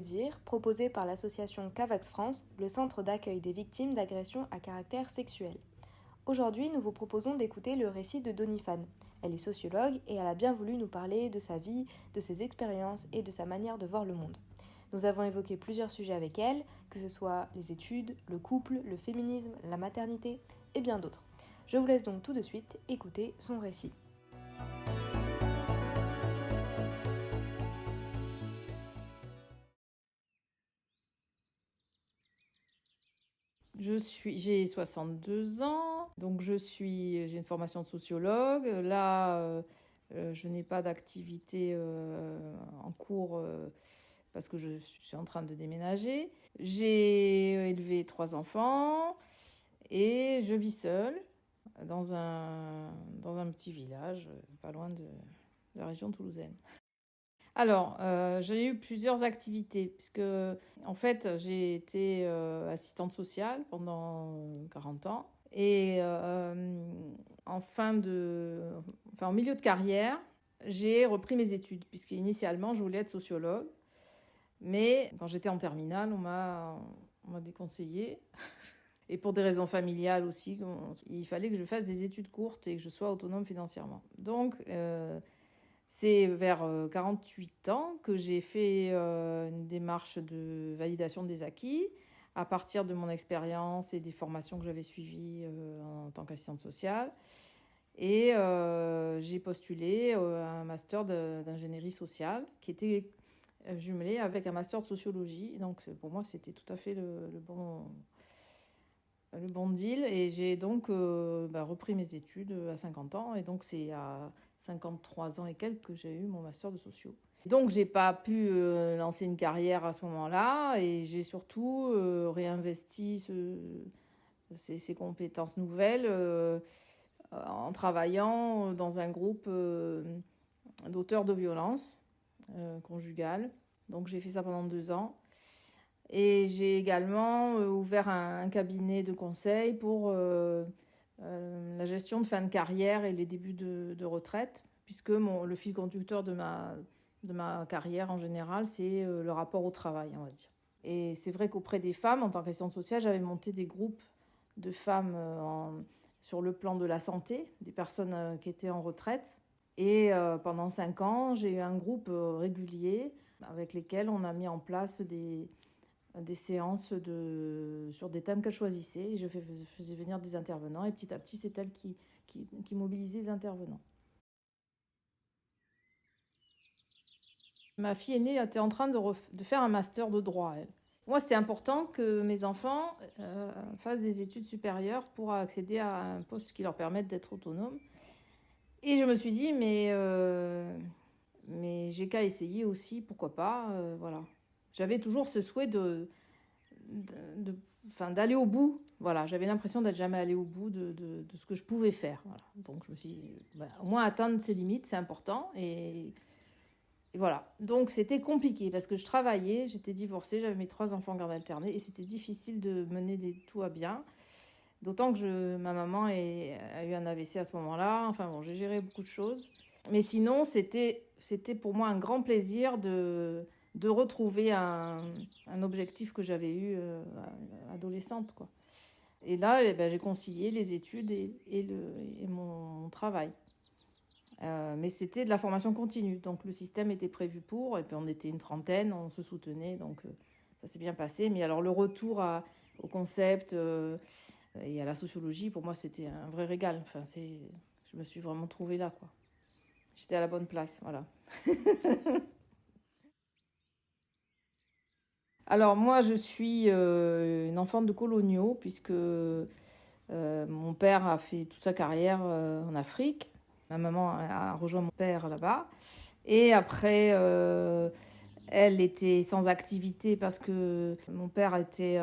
dire, proposé par l'association Cavax France, le centre d'accueil des victimes d'agressions à caractère sexuel. Aujourd'hui, nous vous proposons d'écouter le récit de Donifane. Elle est sociologue et elle a bien voulu nous parler de sa vie, de ses expériences et de sa manière de voir le monde. Nous avons évoqué plusieurs sujets avec elle, que ce soit les études, le couple, le féminisme, la maternité et bien d'autres. Je vous laisse donc tout de suite écouter son récit. J'ai 62 ans, donc j'ai une formation de sociologue. Là, je n'ai pas d'activité en cours parce que je suis en train de déménager. J'ai élevé 3 enfants et je vis seule dans un petit village, pas loin de la région toulousaine. Alors, j'ai eu plusieurs activités, puisque en fait, j'ai été assistante sociale pendant 40 ans. Et en milieu de carrière, j'ai repris mes études, puisque initialement, je voulais être sociologue. Mais quand j'étais en terminale, on m'a déconseillé. Et pour des raisons familiales aussi, il fallait que je fasse des études courtes et que je sois autonome financièrement. Donc, c'est vers 48 ans que j'ai fait une démarche de validation des acquis à partir de mon expérience et des formations que j'avais suivies en tant qu'assistante sociale. Et j'ai postulé à un master d'ingénierie sociale qui était jumelé avec un master de sociologie. Donc pour moi, c'était tout à fait le bon deal. Et j'ai donc repris mes études à 50 ans. Et donc c'est à 53 ans et quelques que j'ai eu mon master de socio. Donc j'ai pas pu lancer une carrière à ce moment-là. Et j'ai surtout réinvesti ces compétences nouvelles en travaillant dans un groupe d'auteurs de violences conjugales. Donc j'ai fait ça pendant 2 ans. Et j'ai également ouvert un cabinet de conseil pour la gestion de fin de carrière et les débuts de retraite, puisque le fil conducteur de ma carrière en général, c'est le rapport au travail, on va dire. Et c'est vrai qu'auprès des femmes, en tant qu'assistante sociale, j'avais monté des groupes de femmes sur le plan de la santé, des personnes qui étaient en retraite. Et pendant 5 ans, j'ai eu un groupe régulier avec lesquels on a mis en place des séances sur des thèmes qu'elle choisissait. Et je faisais venir des intervenants et petit à petit, c'est elle qui mobilisait les intervenants. Ma fille aînée était en train de faire un master de droit, elle. Moi, c'était important que mes enfants fassent des études supérieures pour accéder à un poste qui leur permette d'être autonomes. Et je me suis dit, mais j'ai qu'à essayer aussi, pourquoi pas, voilà. J'avais toujours ce souhait d'aller au bout. Voilà, j'avais l'impression d'être jamais allée au bout de ce que je pouvais faire. Voilà. Donc je me suis dit, au moins atteindre ses limites, c'est important. Et voilà. Donc c'était compliqué parce que je travaillais, j'étais divorcée, j'avais mes 3 enfants en garde alternée et c'était difficile de mener tout à bien. D'autant que ma maman a eu un AVC à ce moment-là. Enfin bon, j'ai géré beaucoup de choses. Mais sinon, c'était pour moi un grand plaisir de retrouver un objectif que j'avais eu adolescente, quoi. Et là, j'ai concilié les études et mon travail. Mais c'était de la formation continue. Donc le système était prévu pour, et puis on était une trentaine, on se soutenait, donc ça s'est bien passé. Mais alors le retour au concept et à la sociologie, pour moi, c'était un vrai régal. Enfin, je me suis vraiment trouvée là, quoi. J'étais à la bonne place, voilà. Alors moi, je suis une enfant de coloniaux, puisque mon père a fait toute sa carrière en Afrique. Ma maman a rejoint mon père là-bas. Et après, elle était sans activité parce que mon père était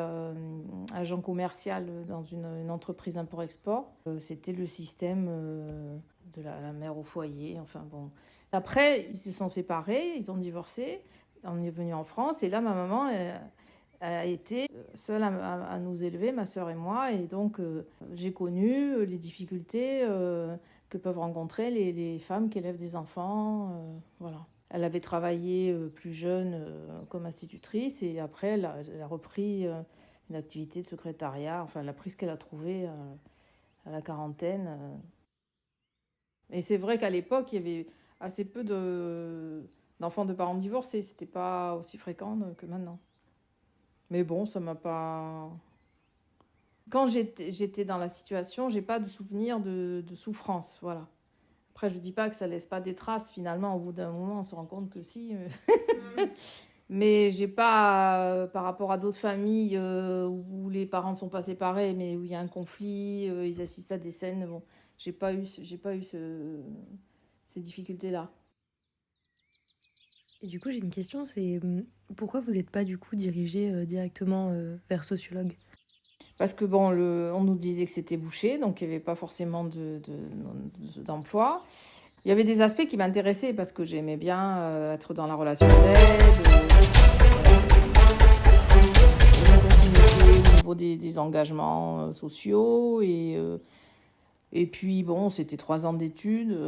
agent commercial dans une entreprise import-export. C'était le système de la mère au foyer. Enfin bon. Après, ils se sont séparés, ils ont divorcé. On est venu en France et là, ma maman a été seule à nous élever, ma sœur et moi. Et donc, j'ai connu les difficultés que peuvent rencontrer les femmes qui élèvent des enfants. Voilà. Elle avait travaillé plus jeune comme institutrice et après, elle a repris une activité de secrétariat. Enfin, elle a pris ce qu'elle a trouvé à la quarantaine. Et c'est vrai qu'à l'époque, il y avait assez peu d'enfants de parents divorcés. C'était pas aussi fréquent que maintenant. Mais bon, ça m'a pas... Quand j'étais dans la situation, j'ai pas de souvenir de souffrance, voilà. Après, je dis pas que ça laisse pas des traces. Finalement, au bout d'un moment, on se rend compte que si. Mais j'ai pas, par rapport à d'autres familles où les parents ne sont pas séparés, mais où il y a un conflit, ils assistent à des scènes. Bon, j'ai pas eu ces difficultés-là. Et du coup, j'ai une question, c'est pourquoi vous n'êtes pas du coup dirigé directement vers sociologue? Parce que bon, on nous disait que c'était bouché, donc il n'y avait pas forcément d'emploi. Il y avait des aspects qui m'intéressaient parce que j'aimais bien être dans la relation d'aide, une continuité au niveau des engagements sociaux. Et puis bon, c'était 3 ans d'études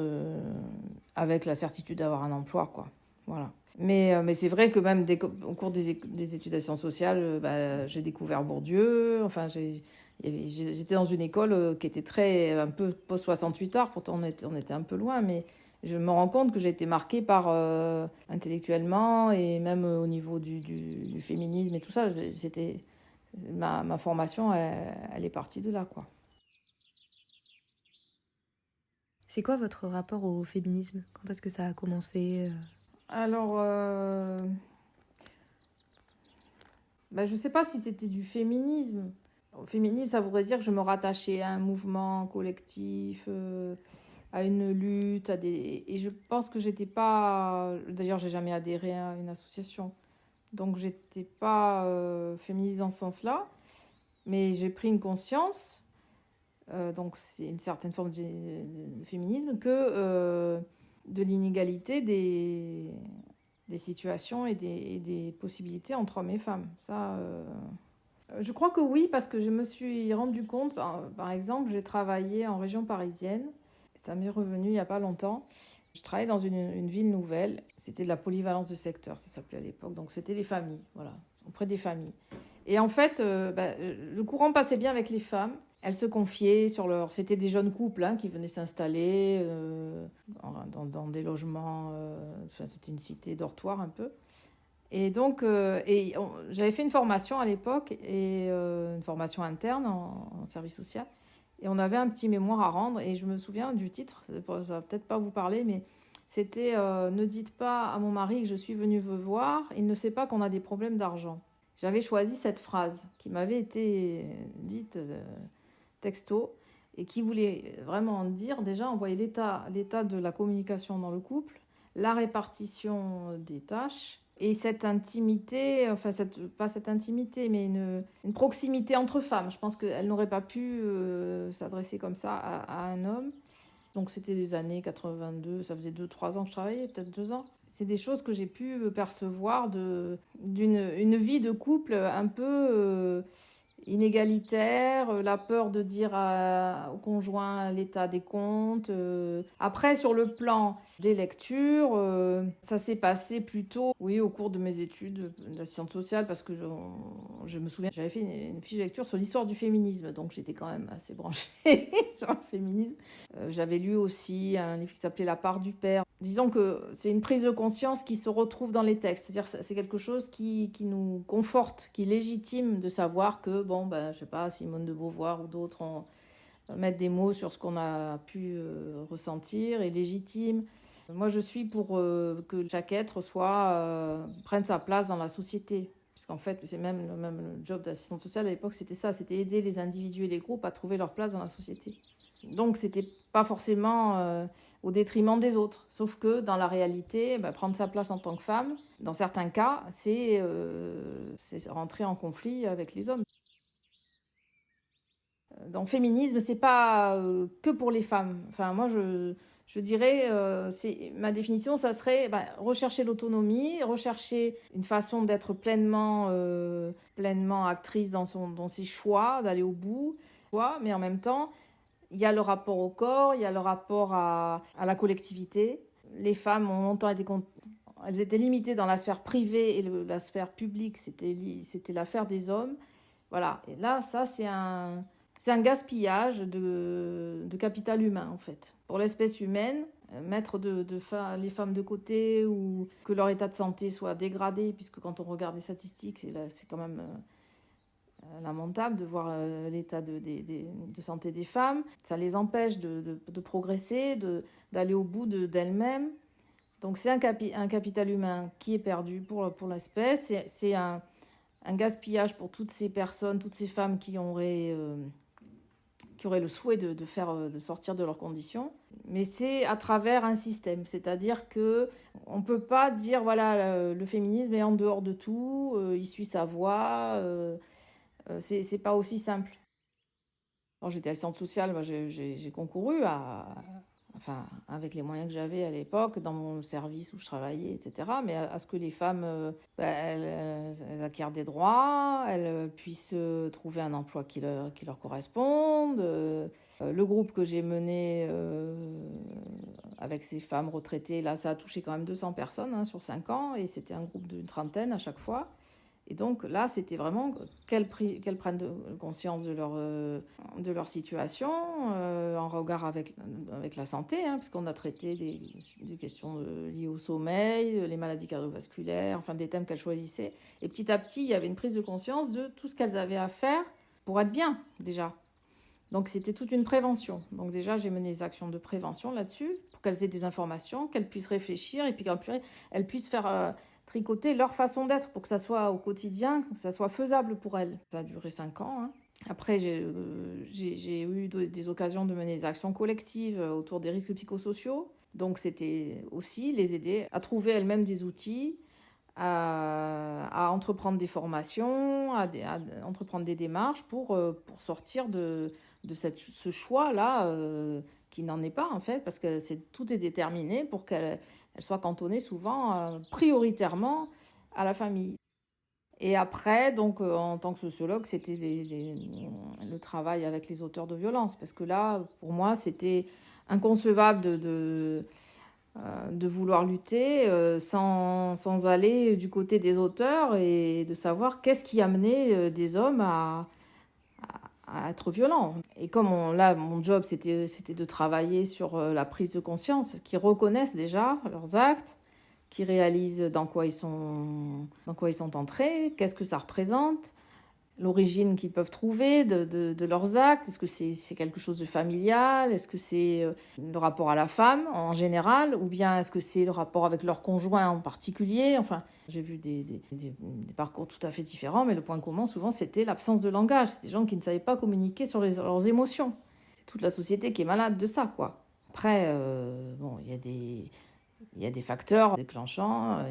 avec la certitude d'avoir un emploi, quoi. Voilà. Mais c'est vrai que même au cours des études sciences sociales, j'ai découvert Bourdieu. Enfin, j'étais dans une école qui était un peu post-68 art, pourtant on était un peu loin, mais je me rends compte que j'ai été marquée par intellectuellement et même au niveau du féminisme et tout ça. Ma formation, elle est partie de là, quoi. C'est quoi votre rapport au féminisme? Quand est-ce que ça a commencé? Alors, je ne sais pas si c'était du féminisme. Le féminisme, ça voudrait dire que je me rattachais à un mouvement collectif, à une lutte, et je pense que j'étais pas... D'ailleurs, j'ai jamais adhéré à une association. Donc, j'étais pas féministe dans ce sens-là. Mais j'ai pris une conscience, donc c'est une certaine forme de féminisme, que de l'inégalité des situations et des possibilités entre hommes et femmes. Ça, je crois que oui, parce que je me suis rendu compte, par exemple, j'ai travaillé en région parisienne, ça m'est revenu il n'y a pas longtemps. Je travaillais dans une ville nouvelle, c'était de la polyvalence de secteur, ça s'appelait à l'époque, donc c'était les familles, voilà, auprès des familles. Et en fait, le courant passait bien avec les femmes. Elles se confiaient sur leur... C'était des jeunes couples qui venaient s'installer dans des logements... Enfin, c'était une cité dortoir un peu. Et donc, j'avais fait une formation à l'époque, et une formation interne en service social. Et on avait un petit mémoire à rendre. Et je me souviens du titre, ça va peut-être pas vous parler, mais c'était Ne dites pas à mon mari que je suis venue vous voir, il ne sait pas qu'on a des problèmes d'argent. J'avais choisi cette phrase qui m'avait été dite texto et qui voulait vraiment dire, déjà, on voyait l'état de la communication dans le couple, la répartition des tâches et cette intimité, enfin, pas cette intimité, mais une proximité entre femmes. Je pense qu'elle n'aurait pas pu s'adresser comme ça à un homme. Donc c'était les années 82, ça faisait 2-3 ans que je travaillais, peut-être 2 ans. C'est des choses que j'ai pu percevoir d'une vie de couple un peu inégalitaire, la peur de dire au conjoint l'état des comptes. Après, sur le plan des lectures, ça s'est passé plutôt, oui, au cours de mes études de la science sociale, parce que je me souviens, j'avais fait une fiche de lecture sur l'histoire du féminisme, donc j'étais quand même assez branchée sur le féminisme. J'avais lu aussi un livre qui s'appelait La part du père. Disons que c'est une prise de conscience qui se retrouve dans les textes. C'est-à-dire que c'est quelque chose qui nous conforte, qui légitime de savoir que, je sais pas, Simone de Beauvoir ou d'autres mettent des mots sur ce qu'on a pu ressentir et légitime. Moi, je suis pour que chaque être prenne sa place dans la société. Parce qu'en fait, c'est même le job d'assistante sociale à l'époque, c'était ça, c'était aider les individus et les groupes à trouver leur place dans la société. Donc, c'était pas forcément au détriment des autres. Sauf que dans la réalité, prendre sa place en tant que femme, dans certains cas, c'est rentrer en conflit avec les hommes. Dans le féminisme, c'est pas que pour les femmes. Enfin, moi, je dirais, ma définition, ça serait rechercher l'autonomie, rechercher une façon d'être pleinement actrice dans ses choix, d'aller au bout, mais en même temps, il y a le rapport au corps, il y a le rapport à la collectivité. Les femmes ont longtemps été elles étaient limitées dans la sphère privée et la sphère publique, c'était l'affaire des hommes. Voilà, et là, ça, c'est un gaspillage de capital humain, en fait. Pour l'espèce humaine, mettre les femmes de côté ou que leur état de santé soit dégradé, puisque quand on regarde les statistiques, c'est quand même lamentable de voir l'état de santé des femmes. Ça les empêche de progresser, d'aller au bout d'elles-mêmes. Donc c'est un capital humain qui est perdu pour l'espèce. C'est un gaspillage pour toutes ces personnes, toutes ces femmes qui auraient le souhait de sortir de leurs conditions. Mais c'est à travers un système. C'est-à-dire qu'on ne peut pas dire, voilà, le féminisme est en dehors de tout, il suit sa voie. C'est pas aussi simple. Quand j'étais assistante sociale, j'ai concouru enfin, avec les moyens que j'avais à l'époque, dans mon service où je travaillais, etc., mais à ce que les femmes elles acquièrent des droits, elles puissent trouver un emploi qui leur corresponde. Le groupe que j'ai mené avec ces femmes retraitées, là, ça a touché quand même 200 personnes sur 5 ans, et c'était un groupe d'une trentaine à chaque fois. Et donc là, c'était vraiment qu'elles prennent conscience de leur situation, en regard avec la santé, puisqu'on a traité des questions liées au sommeil, les maladies cardiovasculaires, enfin des thèmes qu'elles choisissaient. Et petit à petit, il y avait une prise de conscience de tout ce qu'elles avaient à faire pour être bien, déjà. Donc c'était toute une prévention. Donc déjà, j'ai mené des actions de prévention là-dessus, pour qu'elles aient des informations, qu'elles puissent réfléchir, et puis qu'elles puissent faire... tricoter leur façon d'être pour que ça soit au quotidien, que ça soit faisable pour elles. Ça a duré 5 ans. Après, j'ai eu des occasions de mener des actions collectives autour des risques psychosociaux. Donc, c'était aussi les aider à trouver elles-mêmes des outils, à entreprendre des formations, à entreprendre des démarches pour sortir de ce choix-là qui n'en est pas, en fait, parce que tout est déterminé pour qu'elles soient cantonnées souvent prioritairement à la famille. Et après, donc, en tant que sociologue, c'était le travail avec les auteurs de violences, parce que là, pour moi, c'était inconcevable de vouloir lutter sans aller du côté des auteurs et de savoir qu'est-ce qui amenait des hommes à être violents. Et comme là, mon job, c'était de travailler sur la prise de conscience, qu'ils reconnaissent déjà leurs actes, qui réalisent dans quoi ils sont entrés, qu'est-ce que ça représente, l'origine qu'ils peuvent trouver de leurs actes. Est-ce que c'est quelque chose de familial? Est-ce que c'est le rapport à la femme en général? Ou bien est-ce que c'est le rapport avec leur conjoint en particulier? Enfin, j'ai vu des parcours tout à fait différents, mais le point commun, souvent, c'était l'absence de langage. C'est des gens qui ne savaient pas communiquer sur leurs émotions. C'est toute la société qui est malade de ça, quoi. Après, il y a des facteurs déclenchants,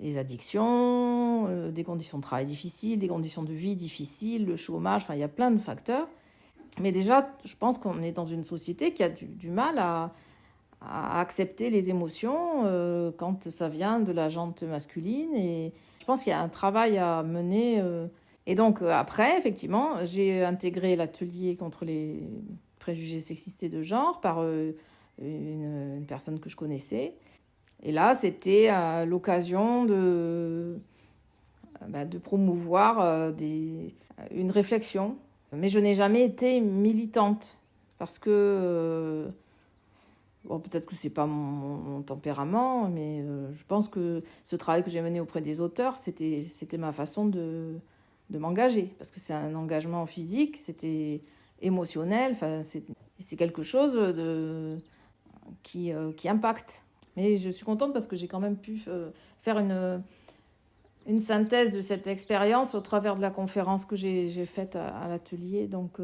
les addictions, des conditions de travail difficiles, des conditions de vie difficiles, le chômage, enfin il y a plein de facteurs. Mais déjà, je pense qu'on est dans une société qui a du mal à accepter les émotions quand ça vient de la gente masculine. Et je pense qu'il y a un travail à mener. Et donc après, effectivement, j'ai intégré l'atelier contre les préjugés sexistes et de genre par une personne que je connaissais. Et là, c'était l'occasion de promouvoir une réflexion. Mais je n'ai jamais été militante parce que, peut-être que ce n'est pas mon tempérament, mais je pense que ce travail que j'ai mené auprès des auteurs, c'était ma façon de m'engager. Parce que c'est un engagement physique, c'était émotionnel, c'est quelque chose qui impacte. Mais je suis contente parce que j'ai quand même pu faire une synthèse de cette expérience au travers de la conférence que j'ai faite à l'atelier. Donc,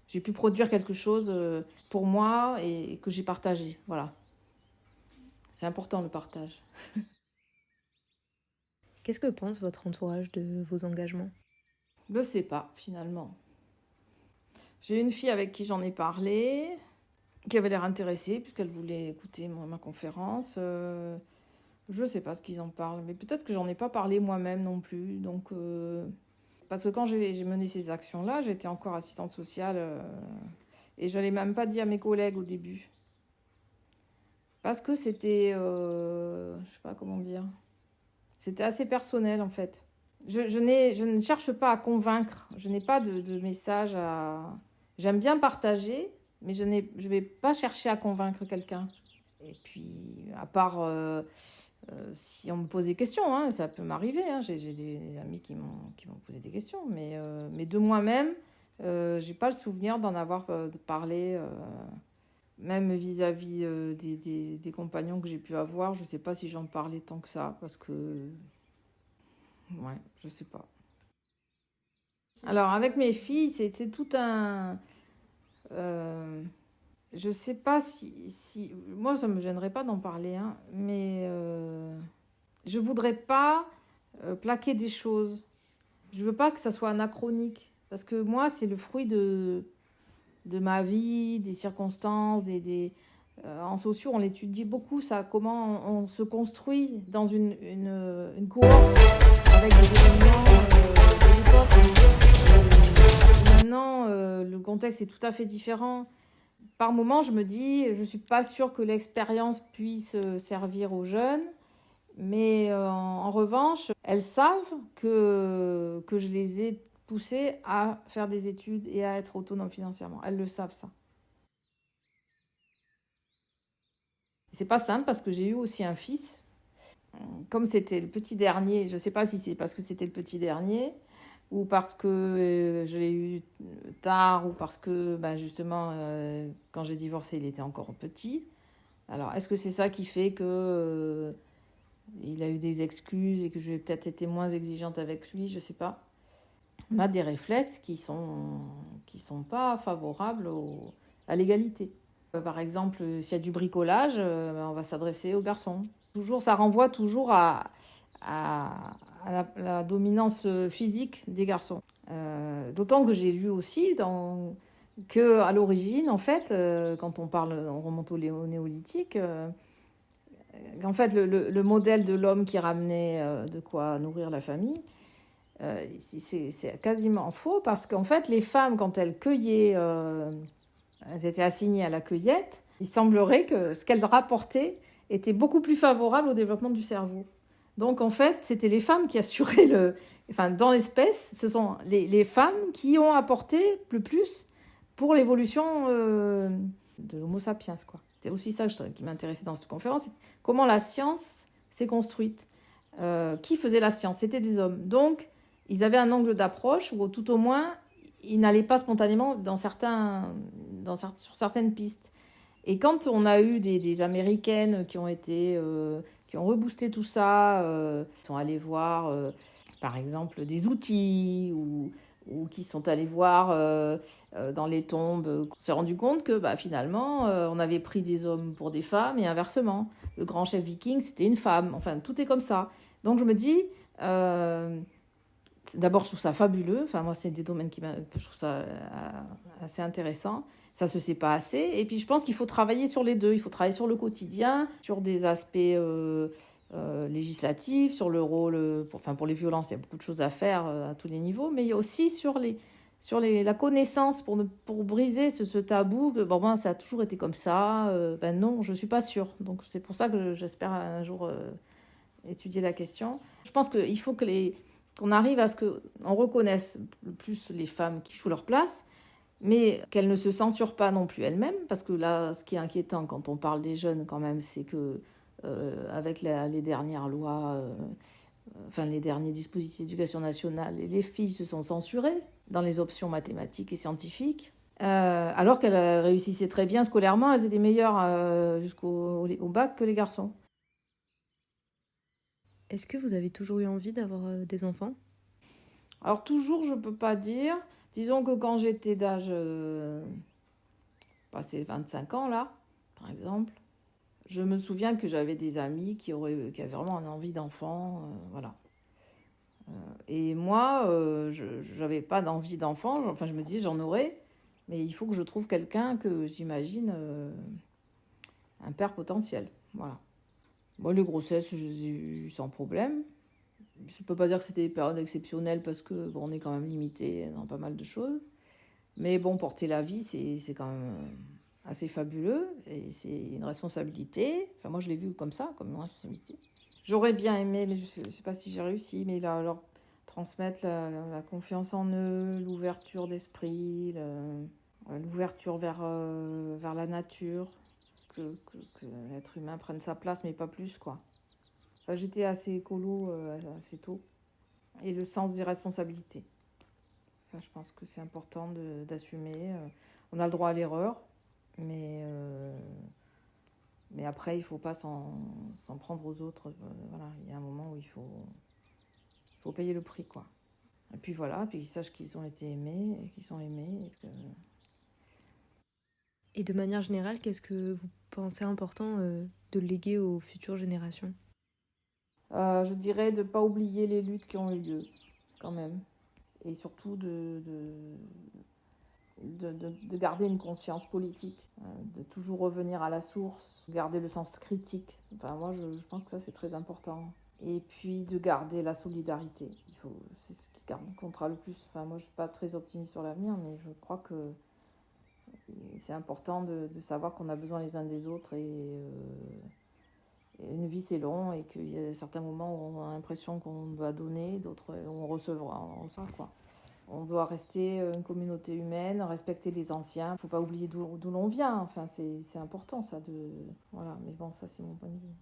j'ai pu produire quelque chose pour moi et que j'ai partagé. Voilà. C'est important, le partage. Qu'est-ce que pense votre entourage de vos engagements? Je ne sais pas, finalement. J'ai une fille avec qui j'en ai parlé, qui avait l'air intéressée puisqu'elle voulait écouter ma conférence. Je ne sais pas ce qu'ils en parlent, mais peut-être que j'en ai pas parlé moi-même non plus. Donc, parce que quand j'ai mené ces actions-là, j'étais encore assistante sociale et je ne l'ai même pas dit à mes collègues au début. Parce que c'était, je sais pas comment dire, c'était assez personnel en fait. Je ne cherche pas à convaincre, je n'ai pas de message à... J'aime bien partager, mais je ne vais pas chercher à convaincre quelqu'un. Et puis, à part si on me pose des questions, hein, ça peut m'arriver. Hein, j'ai des amis qui m'ont posé des questions, mais de moi-même, j'ai pas le souvenir d'en avoir parlé, même vis-à-vis des compagnons que j'ai pu avoir. Je sais pas si j'en parlais tant que ça, parce que, ouais, je sais pas. Alors, avec mes filles, c'est tout un... je sais pas si... Moi, ça me gênerait pas d'en parler, hein, mais je voudrais pas plaquer des choses. Je veux pas que ça soit anachronique. Parce que moi, c'est le fruit de ma vie, des circonstances, en sociaux, on l'étudie beaucoup, ça, comment on se construit dans une cohorte avec des événements de l'époque. Maintenant, le contexte est tout à fait différent. Par moments, je me dis, je ne suis pas sûre que l'expérience puisse servir aux jeunes, mais en revanche, elles savent que je les ai poussées à faire des études et à être autonomes financièrement. Elles le savent, ça. C'est pas simple parce que j'ai eu aussi un fils. Comme c'était le petit dernier, je ne sais pas si c'est parce que c'était le petit dernier ou parce que je l'ai eu tard ou parce que ben justement quand j'ai divorcé il était encore petit. Alors est-ce que c'est ça qui fait que il a eu des excuses et que j'ai peut-être été moins exigeante avec lui, je ne sais pas. On a des réflexes qui sont pas favorables à l'égalité. Par exemple, s'il y a du bricolage, on va s'adresser aux garçons. Toujours, ça renvoie toujours à la dominance physique des garçons. D'autant que j'ai lu aussi qu'à l'origine, en fait, quand on remonte au néolithique, en fait, le modèle de l'homme qui ramenait de quoi nourrir la famille, c'est quasiment faux parce qu'en fait, les femmes, quand elles cueillaient, elles étaient assignées à la cueillette, il semblerait que ce qu'elles rapportaient était beaucoup plus favorable au développement du cerveau. Donc en fait, c'était les femmes qui assuraient Enfin, dans l'espèce, ce sont les femmes qui ont apporté le plus pour l'évolution de l'Homo sapiens, quoi. C'est aussi ça qui m'intéressait dans cette conférence, comment la science s'est construite. Qui faisait la science? C'était des hommes. Donc, ils avaient un angle d'approche où, tout au moins, ils n'allaient pas spontanément sur certaines pistes. Et quand on a eu des Américaines qui ont reboosté tout ça, qui sont allées voir, par exemple, des outils ou qui sont allés voir dans les tombes, on s'est rendu compte que finalement, on avait pris des hommes pour des femmes et inversement. Le grand chef viking, c'était une femme. Enfin, tout est comme ça. Donc je me dis, d'abord, je trouve ça fabuleux. Enfin, moi, c'est des domaines que je trouve ça assez intéressant. Ça se sait pas assez. Et puis, je pense qu'il faut travailler sur les deux. Il faut travailler sur le quotidien, sur des aspects législatifs, sur le rôle... pour les violences, il y a beaucoup de choses à faire à tous les niveaux. Mais il y a aussi sur la connaissance pour briser ce tabou que ça a toujours été comme ça. Non, je ne suis pas sûre. Donc, c'est pour ça que j'espère un jour étudier la question. Je pense qu'il faut qu'on arrive à ce qu'on reconnaisse plus les femmes qui jouent leur place, mais qu'elles ne se censurent pas non plus elles-mêmes, parce que là, ce qui est inquiétant quand on parle des jeunes quand même, c'est que avec les dernières lois, les derniers dispositifs d'éducation nationale, les filles se sont censurées dans les options mathématiques et scientifiques, alors qu'elles réussissaient très bien scolairement, elles étaient meilleures jusqu'au bac que les garçons. Est-ce que vous avez toujours eu envie d'avoir des enfants? Alors toujours, je ne peux pas dire. Disons que quand j'étais d'âge, passé 25 ans là, par exemple, je me souviens que j'avais des amis qui avaient vraiment une envie d'enfant, voilà. Et moi, je n'avais pas d'envie d'enfant. Enfin, je me dis, j'en aurais, mais il faut que je trouve quelqu'un que j'imagine un père potentiel, voilà. Moi, les grossesses, je les ai eues sans problème. Je ne peux pas dire que c'était des périodes exceptionnelles parce que on est quand même limité dans pas mal de choses. Mais bon, porter la vie, c'est quand même assez fabuleux et c'est une responsabilité. Enfin, moi, je l'ai vu comme ça, comme une responsabilité. J'aurais bien aimé, mais je ne sais pas si j'ai réussi, mais leur transmettre la confiance en eux, l'ouverture d'esprit, l'ouverture vers la nature, que l'être humain prenne sa place, mais pas plus, quoi. Enfin, j'étais assez écolo assez tôt. Et le sens des responsabilités. Ça, je pense que c'est important d'assumer. On a le droit à l'erreur, mais après, il ne faut pas s'en prendre aux autres. Voilà, il y a un moment où il faut payer le prix, quoi. Et puis voilà, puis qu'ils sachent qu'ils ont été aimés et qu'ils sont aimés. Et de manière générale, qu'est-ce que vous pensez important de léguer aux futures générations ? Je dirais de ne pas oublier les luttes qui ont eu lieu, quand même. Et surtout de garder une conscience politique, de toujours revenir à la source, garder le sens critique. Enfin, moi, je pense que ça, c'est très important. Et puis de garder la solidarité. C'est ce qui comptera le plus. Enfin, moi, je ne suis pas très optimiste sur l'avenir, mais je crois que c'est important de savoir qu'on a besoin les uns des autres et une vie c'est long et qu'il y a certains moments où on a l'impression qu'on doit donner, d'autres où on recevra, quoi. On doit rester une communauté humaine, respecter les anciens. Il ne faut pas oublier d'où l'on vient. Enfin, c'est important ça voilà, mais bon, ça c'est mon point de vue.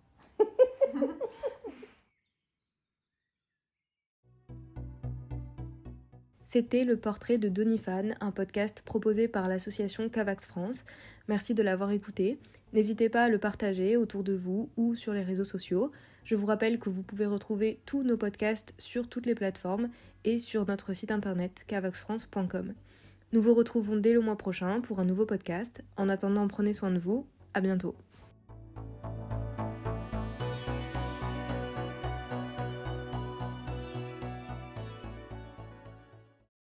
C'était le portrait de Donifane, un podcast proposé par l'association Cavax France. Merci de l'avoir écouté. N'hésitez pas à le partager autour de vous ou sur les réseaux sociaux. Je vous rappelle que vous pouvez retrouver tous nos podcasts sur toutes les plateformes et sur notre site internet cavaxfrance.com. Nous vous retrouvons dès le mois prochain pour un nouveau podcast. En attendant, prenez soin de vous. À bientôt.